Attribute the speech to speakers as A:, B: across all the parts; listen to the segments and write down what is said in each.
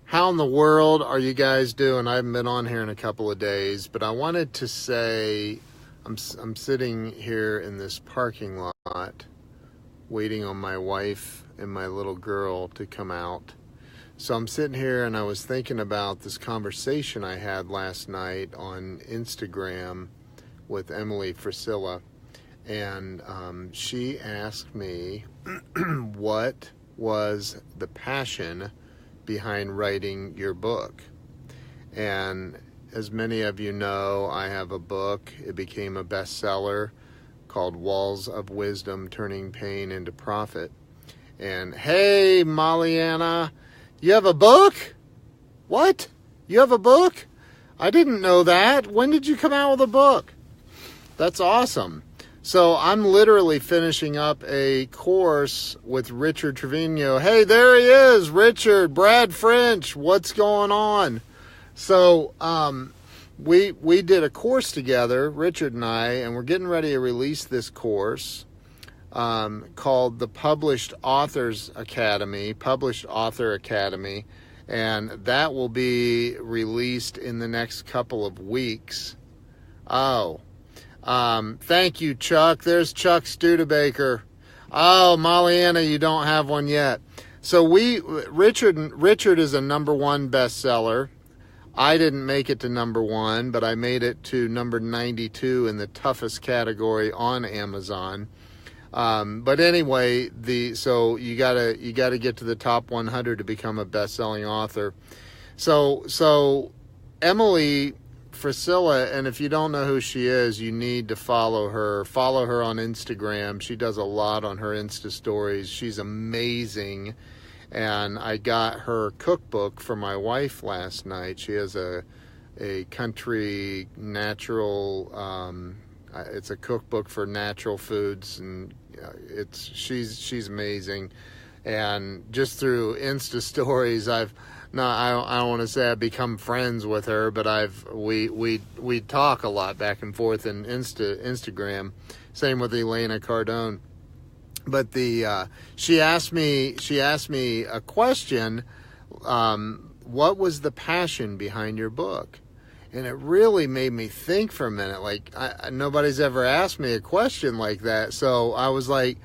A: How in the world are you guys doing? I haven't been on here in a couple of days, but I wanted to say I'm sitting here in this parking lot waiting on my wife and my little girl to come out. So I'm sitting here and I was thinking about this conversation I had last night on Instagram with Emily Frisella, and she asked me what was the passion behind writing your book. And as many of you know, I have a book. It became a bestseller called Walls of Wisdom, Turning Pain into Profit. And hey, Molly-Anna, you have a book? What? You have a book? I didn't know that. When did you come out with a book? That's awesome. So I'm literally finishing up a course with Richard Trevino. Hey, there he is, Richard, Brad French, what's going on? So we did a course together, Richard and I, and we're getting ready to release this course called the Published Author Academy, and that will be released in the next couple of weeks. Thank you, Chuck. There's Chuck Studebaker. Oh, Molly-Anna, you don't have one yet. So Richard is a #1 bestseller. I didn't make it to #1, but I made it to number 92 in the toughest category on Amazon. But anyway, so you gotta get to the top 100 to become a best-selling author. So Emily Frisella, and if you don't know who she is, you need to follow her. Follow her on Instagram. She does a lot on her Insta stories. She's amazing. And I got her cookbook for my wife last night. She has a country natural, it's a cookbook for natural foods, and she's amazing. And just through Insta stories, I don't want to say I've become friends with her, but we talk a lot back and forth in Instagram. Same with Elena Cardone. But she asked me a question. What was the passion behind your book? And it really made me think for a minute. Like nobody's ever asked me a question like that. So I was like,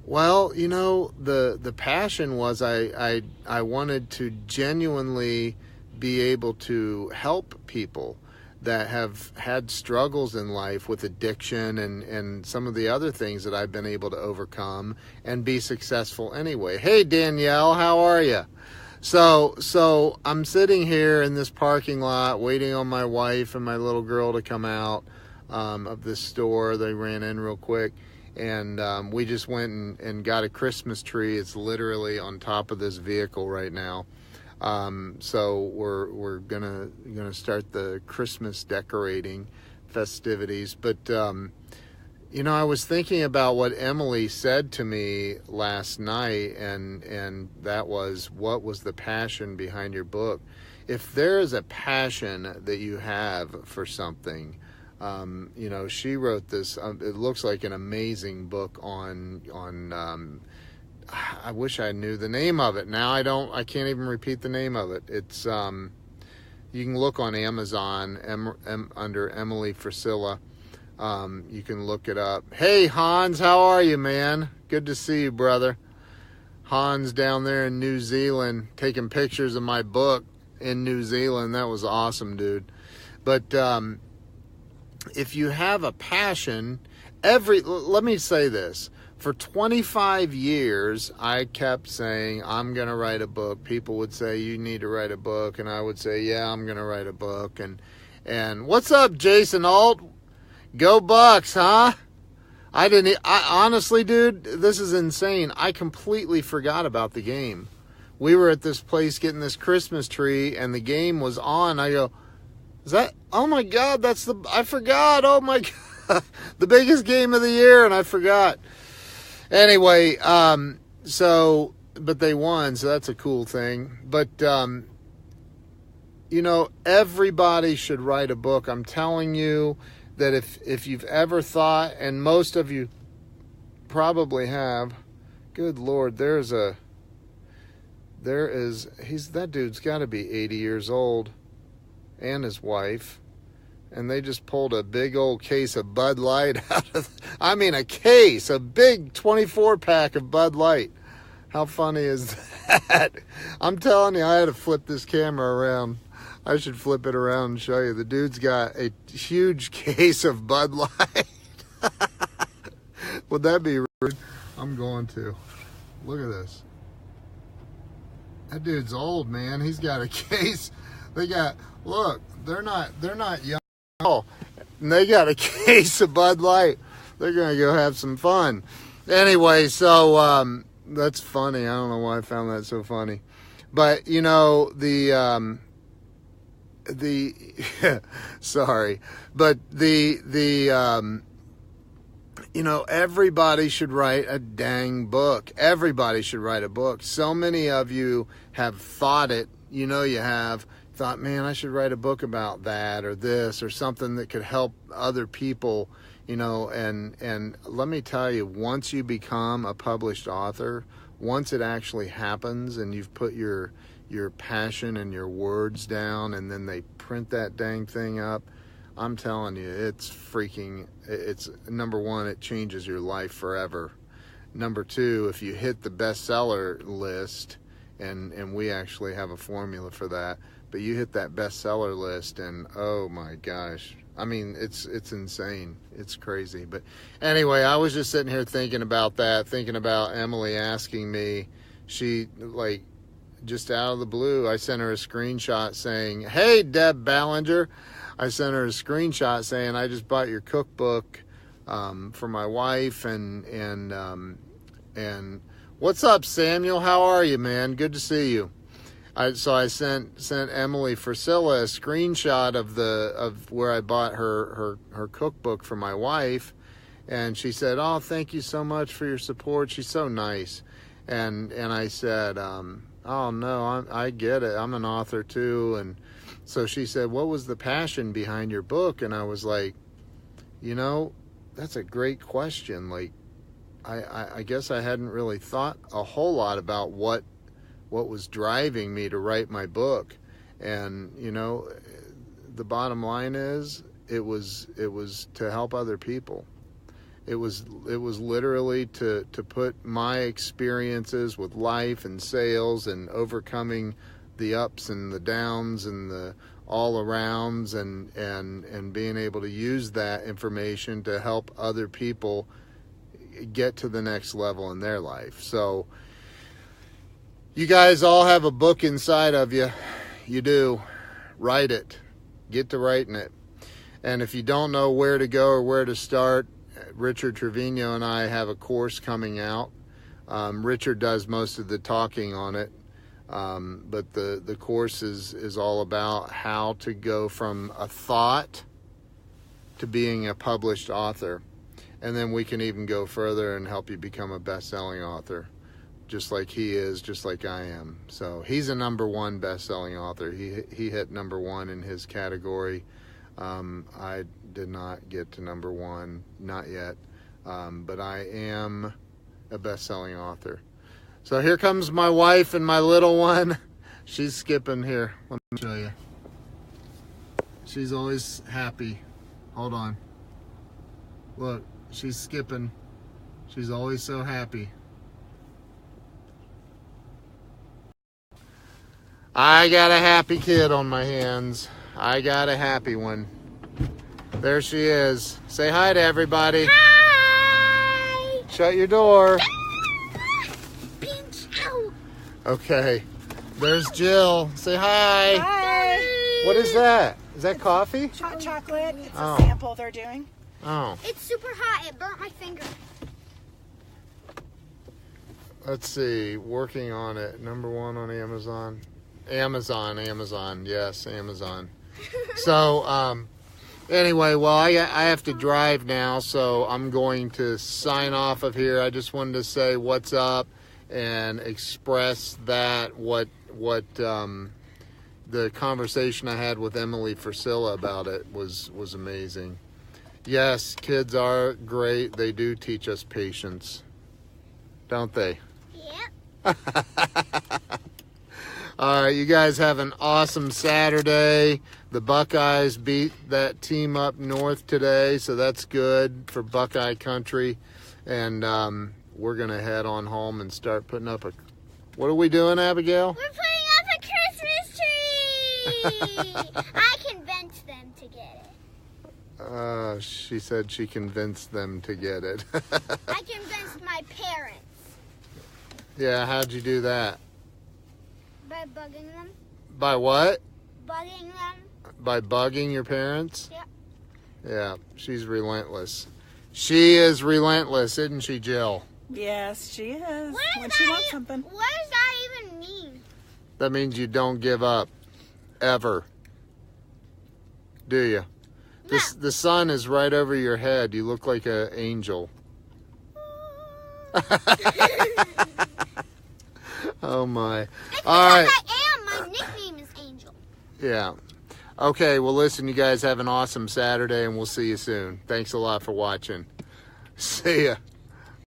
A: well, the passion was I wanted to genuinely be able to help people that have had struggles in life with addiction and some of the other things that I've been able to overcome and be successful anyway. Hey, Danielle, how are you? So I'm sitting here in this parking lot waiting on my wife and my little girl to come out of this store. They ran in real quick. And we just went and got a Christmas tree. It's literally on top of this vehicle right now. So we're gonna start the Christmas decorating festivities. But I was thinking about what Emily said to me last night, and that was, what was the passion behind your book? If there is a passion that you have for something, she wrote this, it looks like an amazing book on I wish I knew the name of it. Now I can't even repeat the name of it. It's, you can look on Amazon under Emily Frisella. You can look it up. Hey, Hans, how are you, man? Good to see you, brother. Hans down there in New Zealand taking pictures of my book in New Zealand. That was awesome, dude. But, if you have a passion, let me say this. For 25 years, I kept saying, I'm going to write a book. People would say, you need to write a book. And I would say, yeah, I'm going to write a book. And what's up, Jason Alt? Go Bucks, huh? I honestly, dude, this is insane. I completely forgot about the game. We were at this place getting this Christmas tree, and the game was on. I go, oh my God, I forgot. Oh my God, the biggest game of the year, and I forgot. Anyway, but they won, so that's a cool thing. But, everybody should write a book. I'm telling you that if you've ever thought, and most of you probably have, good Lord, there's that dude's got to be 80 years old, and his wife, and they just pulled a big old case of Bud Light out of, a big 24-pack of Bud Light. How funny is that? I'm telling you, I had to flip this camera around. I should flip it around and show you. The dude's got a huge case of Bud Light. Would that be rude? I'm going to. Look at this. That dude's old, man. He's got a case. Look, they're not young at all. And they got a case of Bud Light. They're going to go have some fun. Anyway, so that's funny. I don't know why I found that so funny. But, sorry. But everybody should write a dang book. Everybody should write a book. So many of you have thought it. You have thought, man, I should write a book about that or this or something that could help other people, and let me tell you, once you become a published author, once it actually happens and you've put your passion and your words down and then they print that dang thing up, I'm telling you, it's number one, it changes your life forever. Number two, if you hit the bestseller list, and we actually have a formula for that, but you hit that bestseller list and oh my gosh, it's insane. It's crazy. But anyway, I was just sitting here thinking about Emily asking me, she just out of the blue, I sent her a screenshot saying, hey, Deb Ballinger. I sent her a screenshot saying, I just bought your cookbook for my wife, and what's up, Samuel? How are you, man? Good to see you. So I sent Emily Frisella a screenshot of where I bought her cookbook for my wife, and she said, oh, thank you so much for your support. She's so nice. And I said, oh no, I get it. I'm an author too. And so she said, what was the passion behind your book? And I was like, that's a great question. I guess I hadn't really thought a whole lot about what was driving me to write my book. And, the bottom line is it was to help other people. It was literally to put my experiences with life and sales and overcoming the ups and the downs and the all arounds and being able to use that information to help other people get to the next level in their life. So you guys all have a book inside of you. You do. Write it. Get to writing it. And if you don't know where to go or where to start, Richard Trevino and I have a course coming out. Richard does most of the talking on it. But the course is all about how to go from a thought to being a published author. And then we can even go further and help you become a best-selling author, just like he is, just like I am. So he's a #1 best-selling author. He hit #1 in his category. I did not get to #1, not yet. But I am a best-selling author. So here comes my wife and my little one. She's skipping here. Let me show you. She's always happy. Hold on. Look, she's skipping. She's always so happy. I got a happy kid on my hands. I got a happy one. There she is. Say hi to everybody.
B: Hi!
A: Shut your door. Okay. There's Jill. Say hi.
B: Hi.
A: What is that? Is that coffee?
B: Hot chocolate. It's
A: Oh.
B: a sample they're doing.
A: Oh.
C: It's super hot. It burnt my finger.
A: Let's see. Working on it. #1 on Amazon. Amazon. Yes, Amazon. So, anyway, well, I have to drive now, so I'm going to sign off of here. I just wanted to say what's up and express that what the conversation I had with Emily Frisella about it was amazing. Yes, kids are great. They do teach us patience, don't they?
C: Yep.
A: All right, you guys have an awesome Saturday. The Buckeyes beat that team up north today, so that's good for Buckeye country. And we're going to head on home and start putting up a... What are we doing, Abigail?
C: We're putting up a Christmas tree. I convinced them to get it.
A: She said she convinced them to get it.
C: I convinced my parents
A: Yeah, how'd you do that?
C: by bugging them.
A: By what?
C: Bugging them.
A: By bugging your parents?
C: Yep.
A: Yeah, she's relentless. She is relentless, isn't she, Jill?
B: Yes, she is.
C: What
B: When
C: does
B: she
C: that
B: wants something.
C: What does that even mean?
A: That means you don't give up, ever. Do you? The sun is right over your head. You look like an angel. Oh my.
C: It's
A: All right.
C: because I am. My nickname is Angel.
A: Yeah. Okay, well listen, you guys have an awesome Saturday and we'll see you soon. Thanks a lot for watching. See ya.